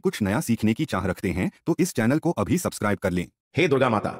कुछ नया सीखने की चाह रखते हैं तो इस चैनल को अभी सब्सक्राइब कर लें। हे दुर्गा माता,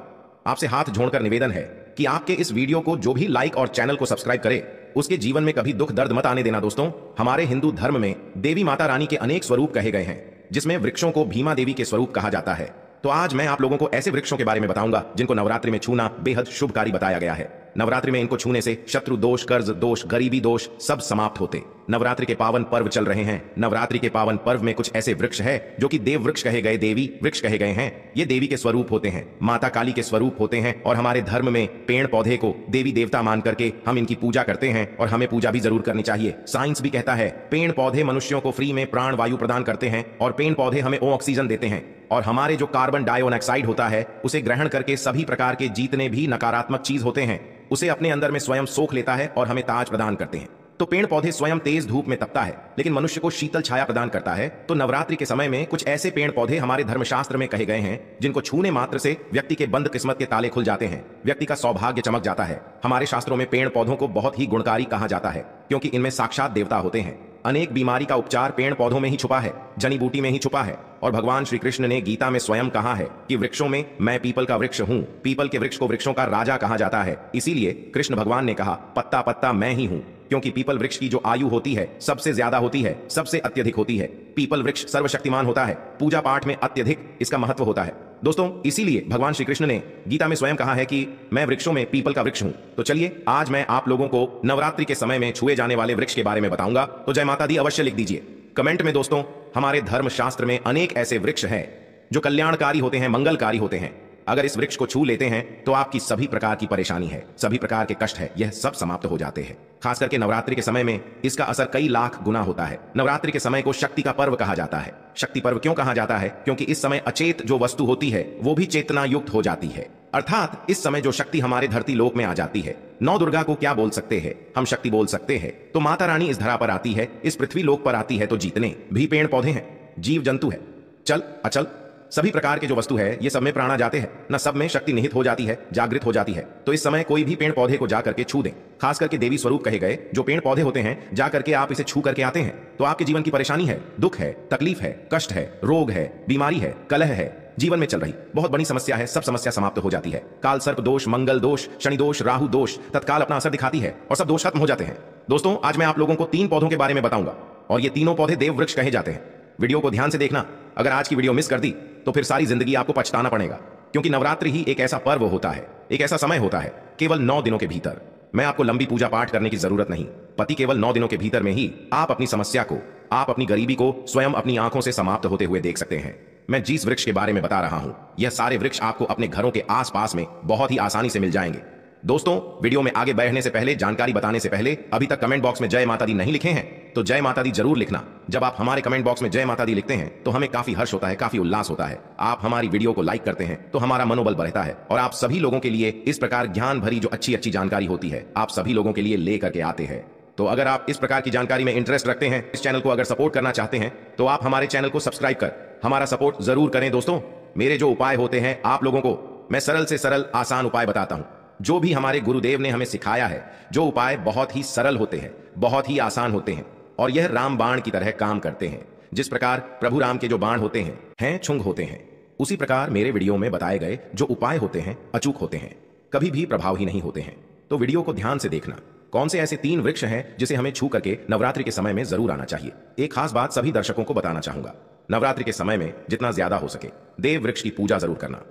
आपसे हाथ जोड़कर निवेदन है कि आपके इस वीडियो को जो भी लाइक और चैनल को सब्सक्राइब करे उसके जीवन में कभी दुख दर्द मत आने देना। दोस्तों, हमारे हिंदू धर्म में देवी माता रानी के अनेक स्वरूप कहे गए हैं, जिसमें वृक्षों को भीमा देवी के स्वरूप कहा जाता है। तो आज मैं आप लोगों को ऐसे वृक्षों के बारे में बताऊंगा जिनको नवरात्रि में छूना बेहद शुभकारी बताया गया है। नवरात्रि में इनको छूने से शत्रु दोष, कर्ज दोष, गरीबी दोष सब समाप्त होते। नवरात्रि के पावन पर्व चल रहे हैं। नवरात्रि के पावन पर्व में कुछ ऐसे वृक्ष है जो कि देव वृक्ष कहे गए, देवी वृक्ष कहे गए हैं। ये देवी के स्वरूप होते हैं, माता काली के स्वरूप होते हैं। और हमारे धर्म में पेड़ पौधे को देवी देवता मान करके हम इनकी पूजा करते हैं और हमें पूजा भी जरूर करनी चाहिए। साइंस भी कहता है पेड़ पौधे मनुष्यों को फ्री में प्राण वायु प्रदान करते हैं और पेड़ पौधे हमें ऑक्सीजन देते हैं और हमारे जो कार्बन डाइऑक्साइड होता है उसे ग्रहण करके सभी प्रकार के जितने भी नकारात्मक चीज होते हैं उसे अपने अंदर में स्वयं सोख लेता है और हमें ताज प्रदान करते हैं। तो पेड़ पौधे स्वयं तेज धूप में तपता है लेकिन मनुष्य को शीतल छाया प्रदान करता है। तो नवरात्रि के समय में कुछ ऐसे पेड़ पौधे हमारे धर्मशास्त्र में कहे गए हैं जिनको छूने मात्र से व्यक्ति के बंद किस्मत के ताले खुल जाते हैं, व्यक्ति का सौभाग्य चमक जाता है। हमारे शास्त्रों में पेड़ पौधों को बहुत ही गुणकारी कहा जाता है क्योंकि इनमें साक्षात देवता होते हैं। अनेक बीमारी का उपचार पेड़ पौधों में ही छुपा है, जड़ी बूटी में ही छुपा है। और भगवान श्री कृष्ण ने गीता में स्वयं कहा है कि वृक्षों में मैं पीपल का वृक्ष हूं। पीपल के वृक्ष को वृक्षों का राजा कहा जाता है। इसीलिए कृष्ण भगवान ने कहा पत्ता पत्ता मैं ही हूं, क्योंकि पीपल वृक्ष की जो आयु होती है सबसे ज्यादा होती है, सबसे अत्यधिक होती है। पीपल वृक्ष सर्वशक्तिमान होता है, पूजा पाठ में अत्यधिक इसका महत्व होता है। दोस्तों, इसीलिए भगवान श्री कृष्ण ने गीता में स्वयं कहा है कि मैं वृक्षों में पीपल का वृक्ष हूं। तो चलिए आज मैं आप लोगों को नवरात्रि के समय में छुए जाने वाले वृक्ष के बारे में बताऊंगा। तो जय माता दी अवश्य लिख दीजिए कमेंट में। दोस्तों, हमारे धर्म शास्त्र में अनेक ऐसे वृक्ष हैं जो कल्याणकारी होते हैं, मंगलकारी होते हैं। अगर इस वृक्ष को छू लेते हैं तो आपकी सभी प्रकार की परेशानी है, सभी प्रकार के कष्ट है, यह सब समाप्त हो जाते हैं। खास करके नवरात्रि के समय में इसका असर कई लाख गुना होता है। नवरात्रि के समय को शक्ति का पर्व कहा जाता है। शक्ति पर्व क्यों कहा जाता है? क्योंकि इस समय अचेत जो वस्तु होती है वो भी चेतना युक्त हो जाती है, अर्थात इस समय जो शक्ति हमारे धरती लोक में आ जाती है। नौ दुर्गा को क्या बोल सकते हैं हम? शक्ति बोल सकते हैं। तो माता रानी इस धरा पर आती है, इस पृथ्वी लोक पर आती है, तो जितने भी पेड़ पौधे हैं, जीव जंतु है, चल अचल सभी प्रकार के जो वस्तु है ये सब में प्राण आ जाते हैं, न सब में शक्ति निहित हो जाती है, जागृत हो जाती है। तो इस समय कोई भी पेड़ पौधे को जा करके छू दें, खास करके देवी स्वरूप कहे गए जो पेड़ पौधे होते हैं, जा करके आप इसे छू करके आते हैं तो आपके जीवन की परेशानी है, दुख है, तकलीफ है, कष्ट है, रोग है, बीमारी है, कलह है, जीवन में चल रही बहुत बड़ी समस्या है, सब समस्या समाप्त हो जाती है। काल सर्प दोष, मंगल दोष, शनि दोष, राहु दोष तत्काल अपना असर दिखाती है और सब दोष खत्म हो जाते हैं। दोस्तों, आज मैं आप लोगों को 3 पौधों के बारे में बताऊंगा और ये तीनों पौधे देव वृक्ष कहे जाते हैं। वीडियो को ध्यान से देखना, अगर आज की वीडियो मिस कर दी तो फिर सारी जिंदगी आपको पछताना पड़ेगा, क्योंकि नवरात्रि ही एक ऐसा पर्व होता है, एक ऐसा समय होता है केवल 9 दिनों के भीतर। मैं आपको लंबी पूजा पाठ करने की जरूरत नहीं, पति केवल 9 दिनों के भीतर में ही आप अपनी समस्या को, आप अपनी गरीबी को स्वयं अपनी आंखों से समाप्त होते हुए देख सकते हैं। मैं जिस वृक्ष के बारे में बता रहा हूं यह सारे वृक्ष आपको अपने घरों के आसपास में बहुत ही आसानी से मिल जाएंगे। दोस्तों, वीडियो में आगे बढ़ने से पहले, जानकारी बताने से पहले, अभी तक कमेंट बॉक्स में जय माता दी नहीं लिखे हैं तो जय माता दी जरूर लिखना। जब आप हमारे कमेंट बॉक्स में जय माता दी लिखते हैं तो हमें काफी हर्ष होता है, काफी उल्लास होता है। आप हमारी वीडियो को लाइक करते हैं तो हमारा मनोबल बढ़ता है और आप सभी लोगों के लिए इस प्रकार ज्ञान भरी जो अच्छी अच्छी जानकारी होती है आप सभी लोगों के लिए ले करके आते हैं। तो अगर आप इस प्रकार की जानकारी में इंटरेस्ट रखते हैं, इस चैनल को अगर सपोर्ट करना चाहते हैं तो आप हमारे चैनल को सब्सक्राइब कर हमारा सपोर्ट जरूर करें। दोस्तों, मेरे जो उपाय होते हैं आप लोगों को मैं सरल से सरल आसान उपाय बताता हूं, जो भी हमारे गुरुदेव ने हमें सिखाया है। जो उपाय बहुत ही सरल होते हैं, बहुत ही आसान होते हैं और यह राम बाण की तरह काम करते हैं। जिस प्रकार प्रभु राम के जो बाण होते हैं छुंग होते हैं, उसी प्रकार मेरे वीडियो में बताए गए जो उपाय होते हैं अचूक होते हैं, कभी भी प्रभावहीन नहीं होते हैं। तो वीडियो को ध्यान से देखना। कौन से ऐसे 3 वृक्ष हैं जिसे हमें छू करके नवरात्रि के समय में जरूर आना चाहिए। एक खास बात सभी दर्शकों को बताना चाहूंगा, नवरात्रि के समय में जितना ज्यादा हो सके देव वृक्ष की पूजा जरूर करना।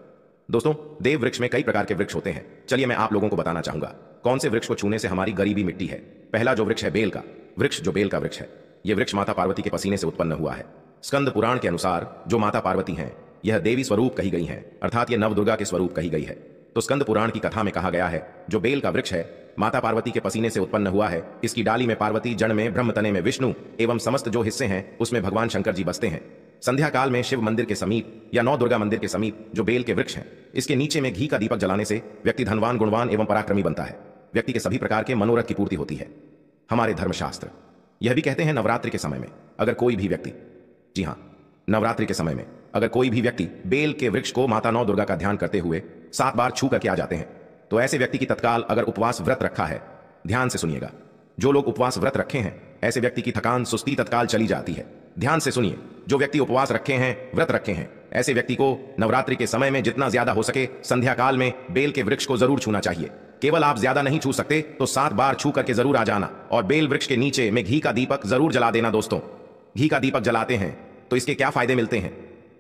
दोस्तों, देव वृक्ष में कई प्रकार के वृक्ष होते हैं। चलिए मैं आप लोगों को बताना चाहूंगा कौन से वृक्ष को छूने से हमारी गरीबी मिट्टी है। पहला जो वृक्ष है बेल का वृक्ष, जो बेल का वृक्ष है यह वृक्ष माता पार्वती के पसीने से उत्पन्न हुआ है। स्कंद पुराण के अनुसार जो माता पार्वती हैं यह देवी स्वरूप कही गई हैं, अर्थात यह नवदुर्गा के स्वरूप कही गई है। तो स्कंद पुराण की कथा में कहा गया है जो बेल का वृक्ष है माता पार्वती के पसीने से उत्पन्न हुआ है। इसकी डाली में पार्वती, जड़ में ब्रह्म, तने में विष्णु एवं समस्त जो हिस्से हैं उसमें भगवान शंकर जी बसते हैं। संध्या काल में शिव मंदिर के समीप या नौ दुर्गा मंदिर के समीप जो बेल के वृक्ष हैं, इसके नीचे में घी का दीपक जलाने से व्यक्ति धनवान, गुणवान एवं पराक्रमी बनता है। व्यक्ति के सभी प्रकार के मनोरथ की पूर्ति होती है। हमारे धर्मशास्त्र यह भी कहते हैं नवरात्रि के समय में अगर कोई भी व्यक्ति, जी हां, नवरात्रि के समय में अगर कोई भी व्यक्ति बेल के वृक्ष को माता नौ दुर्गा का ध्यान करते हुए 7 बार छू करके आ जाते हैं तो ऐसे व्यक्ति की तत्काल, अगर उपवास व्रत रखा है, ध्यान से सुनिएगा, जो लोग उपवास व्रत रखे हैं ऐसे व्यक्ति की थकान, सुस्ती तत्काल चली जाती है। ध्यान से सुनिए, जो व्यक्ति उपवास रखे हैं, व्रत रखे हैं, ऐसे व्यक्ति को नवरात्रि के समय में जितना ज्यादा हो सके संध्या काल में बेल के वृक्ष को जरूर छूना चाहिए। केवल आप ज्यादा नहीं छू सकते तो 7 बार छू करके जरूर आ जाना और बेल वृक्ष के नीचे में घी का दीपक जरूर जला देना। दोस्तों, घी का दीपक जलाते हैं तो इसके क्या फायदे मिलते हैं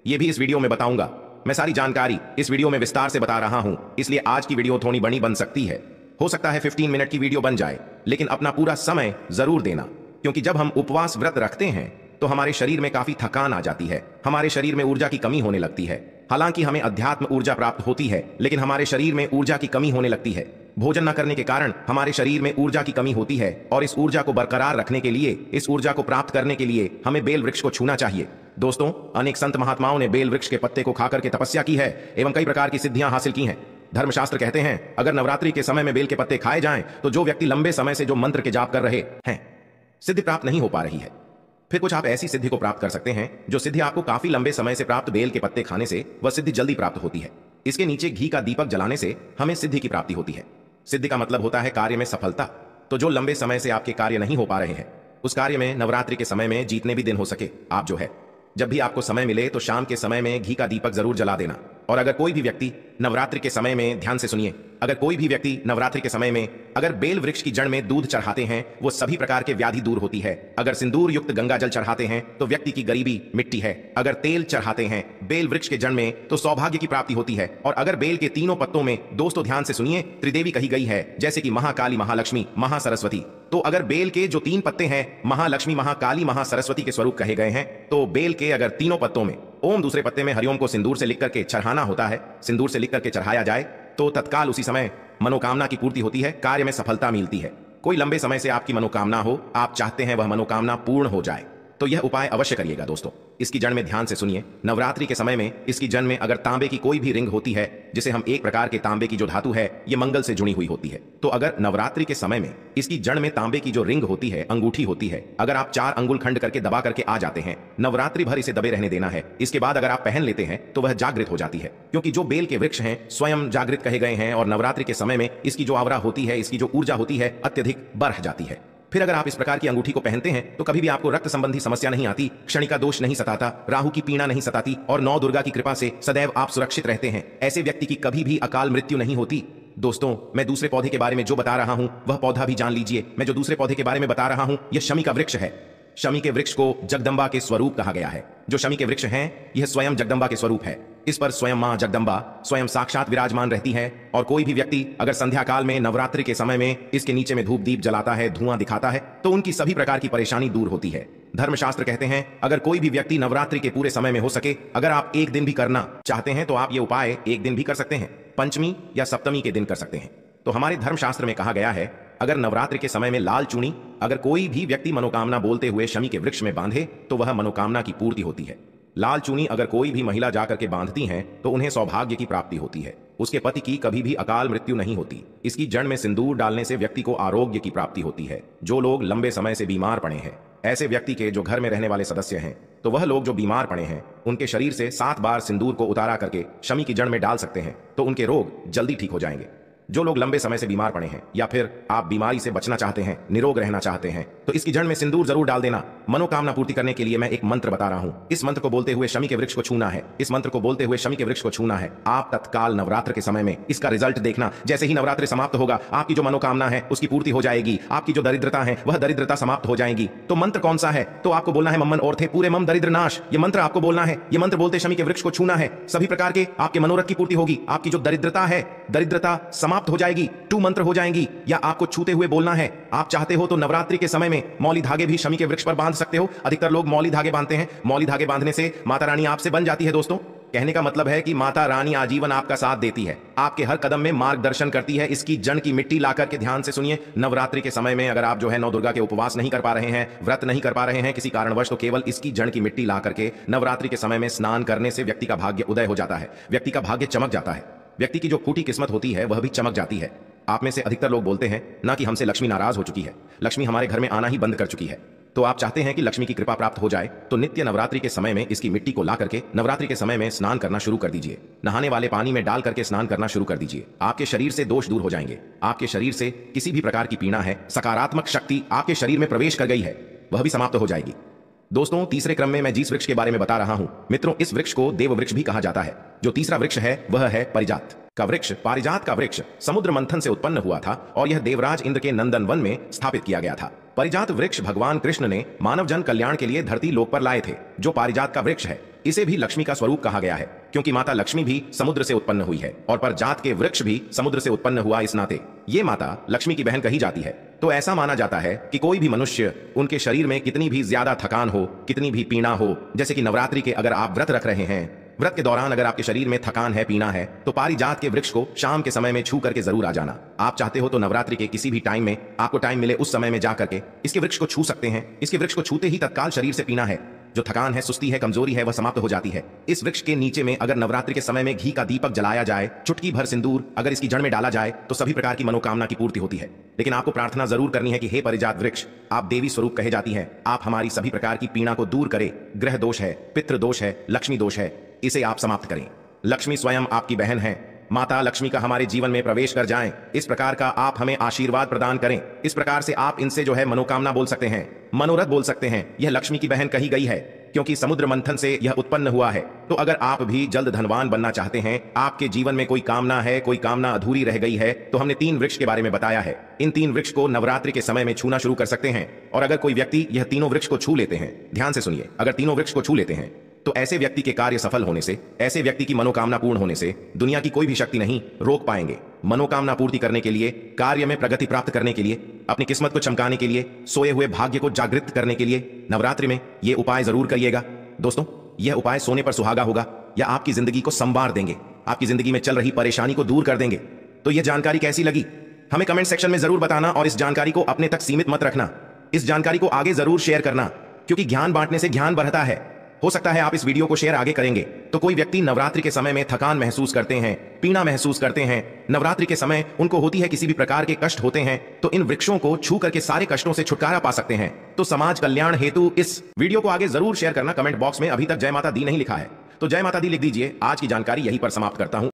ये भी इस वीडियो में बताऊंगा। मैं सारी जानकारी इस वीडियो में विस्तार से बता रहा हूं, इसलिए आज की वीडियो थोड़ी बड़ी बन सकती है। हो सकता है 15 मिनट की वीडियो बन जाए, लेकिन अपना पूरा समय जरूर देना, क्योंकि जब हम उपवास व्रत रखते हैं तो हमारे शरीर में काफी थकान आ जाती है, हमारे शरीर में ऊर्जा की कमी होने लगती है। हालांकि हमें अध्यात्म ऊर्जा प्राप्त होती है, लेकिन हमारे शरीर में ऊर्जा की कमी होने लगती है। भोजन न करने के कारण हमारे शरीर में ऊर्जा की कमी होती है और इस ऊर्जा को बरकरार रखने के लिए, इस ऊर्जा को प्राप्त करने के लिए हमें बेल वृक्ष को छूना चाहिए। दोस्तों, अनेक संत महात्माओं ने बेल वृक्ष के पत्ते को खाकर के तपस्या की है एवं कई प्रकार की सिद्धियां हासिल की हैं। धर्मशास्त्र कहते हैं अगर नवरात्रि के समय में बेल के पत्ते खाए जाएं तो जो व्यक्ति लंबे समय से जो मंत्र के जाप कर रहे हैं, सिद्धि प्राप्त नहीं हो पा रही है, फिर कुछ आप ऐसी सिद्धि को प्राप्त कर सकते हैं जो सिद्धि आपको काफी लंबे समय से प्राप्त बेल के पत्ते खाने से वह सिद्धि जल्दी प्राप्त होती है। इसके नीचे घी का दीपक जलाने से हमें सिद्धि की प्राप्ति होती है। सिद्धि का मतलब होता है कार्य में सफलता। तो जो लंबे समय से आपके कार्य नहीं हो पा रहे हैं, उस कार्य में नवरात्रि के समय में जितने भी दिन हो सके आप जो है, जब भी आपको समय मिले तो शाम के समय में घी का दीपक जरूर जला देना। और अगर कोई भी व्यक्ति नवरात्रि के समय में, ध्यान से सुनिए, अगर कोई भी व्यक्ति नवरात्रि के समय में अगर बेल वृक्ष की जड़ में दूध चढ़ाते हैं, वो सभी प्रकार के व्याधि दूर होती है। अगर सिंदूर युक्त गंगा जल चढ़ाते हैं तो व्यक्ति की गरीबी मिटती है। अगर तेल चढ़ाते हैं बेल वृक्ष के जड़ में तो सौभाग्य की प्राप्ति होती है। और अगर बेल के तीनों पत्तों में, दोस्तों ध्यान से सुनिए, त्रिदेवी कही गई है, जैसे कि महाकाली, महालक्ष्मी, महासरस्वती। तो अगर बेल के जो 3 पत्ते हैं महालक्ष्मी, महाकाली, महासरस्वती के स्वरूप कहे गए हैं, तो बेल के अगर तीनों पत्तों में ओम, दूसरे पत्ते में हरिओम को सिंदूर से लिख करके चढ़ाना होता है, सिंदूर से लिख करके चढ़ाया जाए तो तत्काल उसी समय मनोकामना की पूर्ति होती है, कार्य में सफलता मिलती है। कोई लंबे समय से आपकी मनोकामना हो, आप चाहते हैं वह मनोकामना पूर्ण हो जाए, तो यह उपाय अवश्य करिएगा। दोस्तों, इसकी जड़ में ध्यान से सुनिए, नवरात्रि के समय में इसकी जड़ में अगर तांबे की कोई भी रिंग होती है, जिसे हम एक प्रकार के तांबे की जो धातु है ये मंगल से जुड़ी हुई होती है, तो अगर नवरात्रि के समय में इसकी जड़ में तांबे की जो रिंग होती है, अंगूठी होती है, अगर आप 4 अंगुल खंड करके दबा करके आ जाते हैं, नवरात्रि भर इसे दबे रहने देना है। इसके बाद अगर आप पहन लेते हैं तो वह जागृत हो जाती है, क्योंकि जो बेल के वृक्ष हैं स्वयं जागृत कहे गए हैं और नवरात्रि के समय में इसकी जो आवरा होती है, इसकी जो ऊर्जा होती है, अत्यधिक बढ़ जाती है। फिर अगर आप इस प्रकार की अंगूठी को पहनते हैं तो कभी भी आपको रक्त संबंधी समस्या नहीं आती, क्षणिका दोष नहीं सताता, राहु की पीड़ा नहीं सताती और 9 दुर्गा की कृपा से सदैव आप सुरक्षित रहते हैं। ऐसे व्यक्ति की कभी भी अकाल मृत्यु नहीं होती। दोस्तों, मैं दूसरे पौधे के बारे में जो बता रहा हूं वह पौधा भी जान लीजिए। मैं जो दूसरे पौधे के बारे में बता रहा हूं यह शमी का वृक्ष है। शमी के वृक्ष को जगदम्बा के स्वरूप कहा गया है। जो शमी के वृक्ष हैं यह स्वयं जगदम्बा के स्वरूप है। इस पर स्वयं मां जगदम्बा स्वयं साक्षात विराजमान रहती है। और कोई भी व्यक्ति अगर संध्या काल में, नवरात्रि के समय में इसके नीचे में धूप दीप जलाता है, धुआं दिखाता है, तो उनकी सभी प्रकार की परेशानी दूर होती है। धर्मशास्त्र कहते हैं अगर कोई भी व्यक्ति नवरात्रि के पूरे समय में हो सके, अगर आप एक दिन भी करना चाहते हैं तो आप ये उपाय एक दिन भी कर सकते हैं, पंचमी या सप्तमी के दिन कर सकते हैं। तो हमारे धर्मशास्त्र में कहा गया है अगर नवरात्रि के समय में लाल चूनी अगर कोई भी व्यक्ति मनोकामना बोलते हुए शमी के वृक्ष में बांधे तो वह मनोकामना की पूर्ति होती है। लाल चूनी अगर कोई भी महिला जाकर के बांधती हैं तो उन्हें सौभाग्य की प्राप्ति होती है, उसके पति की कभी भी अकाल मृत्यु नहीं होती। इसकी जड़ में सिंदूर डालने से व्यक्ति को आरोग्य की प्राप्ति होती है। जो लोग लंबे समय से बीमार पड़े हैं, ऐसे व्यक्ति के जो घर में रहने वाले सदस्य हैं, तो वह लोग जो बीमार पड़े हैं उनके शरीर से 7 बार सिंदूर को उतारा करके शमी की जड़ में डाल सकते हैं, तो उनके रोग जल्दी ठीक हो जाएंगे। जो लोग लंबे समय से बीमार पड़े हैं या फिर आप बीमारी से बचना चाहते हैं, निरोग रहना चाहते हैं, तो इसकी जड़ में सिंदूर जरूर डाल देना। मनोकामना पूर्ति करने के लिए मैं एक मंत्र बता रहा हूं, इस मंत्र को बोलते हुए शमी के वृक्ष को छूना है। इस मंत्र को बोलते हुए शमी के वृक्ष को छूना है। आप तत्काल नवरात्र के समय में इसका रिजल्ट देखना। जैसे ही नवरात्रि समाप्त होगा आपकी जो मनोकामना है उसकी पूर्ति हो जाएगी, आपकी जो दरिद्रता है वह दरिद्रता समाप्त हो जाएगी। तो मंत्र कौन सा है? तो आपको बोलना है मम्मन और थे पूरे मम दरिद्र नाश। ये मंत्र आपको बोलना है। ये मंत्र बोलते शमी के वृक्ष को छूना है। सभी प्रकार के आपके मनोरथ की पूर्ति होगी, आपकी जो दरिद्रता है, दरिद्रता समाप्त हो जाएगी, 2 मंत्र हो जाएंगी। या आपको छूते हुए बोलना है। आप चाहते हो तो नवरात्रि के समय में मौली धागे भी शमी के वृक्ष पर बांध सकते हो। अधिकतर लोग मौली धागे बांधते हैं। मौली धागे बांधने से माता रानी आपसे बन जाती है। दोस्तों, कहने का मतलब है कि माता रानी आजीवन आपका साथ देती है, आपके हर कदम में मार्गदर्शन करती है। इसकी जड़ की मिट्टी लाकर के, ध्यान से सुनिए, नवरात्रि के समय में अगर आप जो है 9 दुर्गा के उपवास नहीं कर पा रहे हैं, व्रत नहीं कर पा रहे हैं किसी कारणवश, तो केवल इसकी जड़ की मिट्टी ला करके नवरात्रि के समय में स्नान करने से व्यक्ति का भाग्य उदय हो जाता है, व्यक्ति का भाग्य चमक जाता है, व्यक्ति की जो फूटी किस्मत होती है वह भी चमक जाती है। आप में से अधिकतर लोग बोलते हैं ना कि हमसे लक्ष्मी नाराज हो चुकी है, लक्ष्मी हमारे घर में आना ही बंद कर चुकी है। तो आप चाहते हैं कि लक्ष्मी की कृपा प्राप्त हो जाए, तो नित्य नवरात्रि के समय में इसकी मिट्टी को ला करके नवरात्रि के समय में स्नान करना शुरू कर दीजिए। नहाने वाले पानी में डाल करके स्नान करना शुरू कर दीजिए। आपके शरीर से दोष दूर हो जाएंगे। आपके शरीर से किसी भी प्रकार की पीड़ा है, सकारात्मक शक्ति आपके शरीर में प्रवेश कर गई है, वह भी समाप्त हो जाएगी। दोस्तों, तीसरे क्रम में मैं जिस वृक्ष के बारे में बता रहा हूं, मित्रों, इस वृक्ष को देव वृक्ष भी कहा जाता है। जो तीसरा वृक्ष है वह है पारिजात का वृक्ष। पारिजात का वृक्ष समुद्र मंथन से उत्पन्न हुआ था और यह देवराज इंद्र के नंदन वन में स्थापित किया गया था। पारिजात वृक्ष भगवान कृष्ण ने मानव जन कल्याण के लिए धरती लोक पर लाए थे। जो पारिजात का वृक्ष है, इसे भी लक्ष्मी का स्वरूप कहा गया है, क्योंकि माता लक्ष्मी भी समुद्र से उत्पन्न हुई है और पारिजात के वृक्ष भी समुद्र से उत्पन्न हुआ, इस नाते ये माता लक्ष्मी की बहन कही जाती है। तो ऐसा माना जाता है कि कोई भी मनुष्य, उनके शरीर में कितनी भी ज्यादा थकान हो, कितनी भी पीड़ा हो, जैसे कि नवरात्रि के अगर आप व्रत रख रहे हैं, व्रत के दौरान अगर आपके शरीर में थकान है, पीना है, तो पारिजात के वृक्ष को शाम के समय में छू करके जरूर आ जाना। आप चाहते हो तो नवरात्रि के किसी भी टाइम में आपको टाइम मिले, उस समय में जा करके इसके वृक्ष को छू सकते हैं। इसके वृक्ष को छूते ही तत्काल शरीर से पीना है, जो थकान है, सुस्ती है, कमजोरी है, वह समाप्त हो जाती है। इस वृक्ष के नीचे में अगर नवरात्रि के समय में घी का दीपक जलाया जाए, चुटकी भर सिंदूर अगर इसकी जड़ में डाला जाए, तो सभी प्रकार की मनोकामना की पूर्ति होती है। लेकिन आपको प्रार्थना जरूर करनी है कि हे पारिजात वृक्ष, आप देवी स्वरूप कहे जाती है, आप हमारी सभी प्रकार की पीड़ा को दूर करें। ग्रह दोष है, पितृ दोष है, लक्ष्मी दोष है, इसे आप समाप्त करें। लक्ष्मी स्वयं आपकी बहन है। माता लक्ष्मी का हमारे जीवन में प्रवेश कर जाएं, इस प्रकार का आप हमें आशीर्वाद प्रदान करें। इस प्रकार से आप इनसे जो है मनोकामना बोल सकते हैं, मनोरथ बोल सकते हैं। यह लक्ष्मी की बहन कही गई है, क्योंकि समुद्र मंथन से यह उत्पन्न हुआ है। तो अगर आप भी जल्द धनवान बनना चाहते हैं, आपके जीवन में कोई कामना है, कोई कामना अधूरी रह गई है, तो हमने 3 वृक्ष के बारे में बताया है। इन 3 वृक्ष को नवरात्रि के समय में छूना शुरू कर सकते हैं। और अगर कोई व्यक्ति यह तीनों वृक्ष को छू लेते हैं, ध्यान से सुनिए, अगर तीनों वृक्ष को छू लेते हैं, तो ऐसे व्यक्ति के कार्य सफल होने से, ऐसे व्यक्ति की मनोकामना पूर्ण होने से दुनिया की कोई भी शक्ति नहीं रोक पाएंगे। मनोकामना पूर्ति करने के लिए, कार्य में प्रगति प्राप्त करने के लिए, अपनी किस्मत को चमकाने के लिए, सोए हुए भाग्य को जागृत करने के लिए नवरात्रि में ये उपाय जरूर करिएगा। दोस्तों, यह उपाय सोने पर सुहागा होगा या आपकी जिंदगी को संवार देंगे, आपकी जिंदगी में चल रही परेशानी को दूर कर देंगे। तो यह जानकारी कैसी लगी हमें कमेंट सेक्शन में जरूर बताना, और इस जानकारी को अपने तक सीमित मत रखना। इस जानकारी को आगे जरूर शेयर करना, क्योंकि ज्ञान बांटने से ज्ञान बढ़ता है। हो सकता है आप इस वीडियो को शेयर आगे करेंगे तो कोई व्यक्ति नवरात्रि के समय में थकान महसूस करते हैं, पीड़ा महसूस करते हैं, नवरात्रि के समय उनको होती है किसी भी प्रकार के कष्ट होते हैं, तो इन वृक्षों को छू करके सारे कष्टों से छुटकारा पा सकते हैं। तो समाज कल्याण हेतु इस वीडियो को आगे जरूर शेयर करना। कमेंट बॉक्स में अभी तक जय माता दी नहीं लिखा है तो जय माता दी लिख दीजिए। आज की जानकारी यहीं पर समाप्त करता हूं।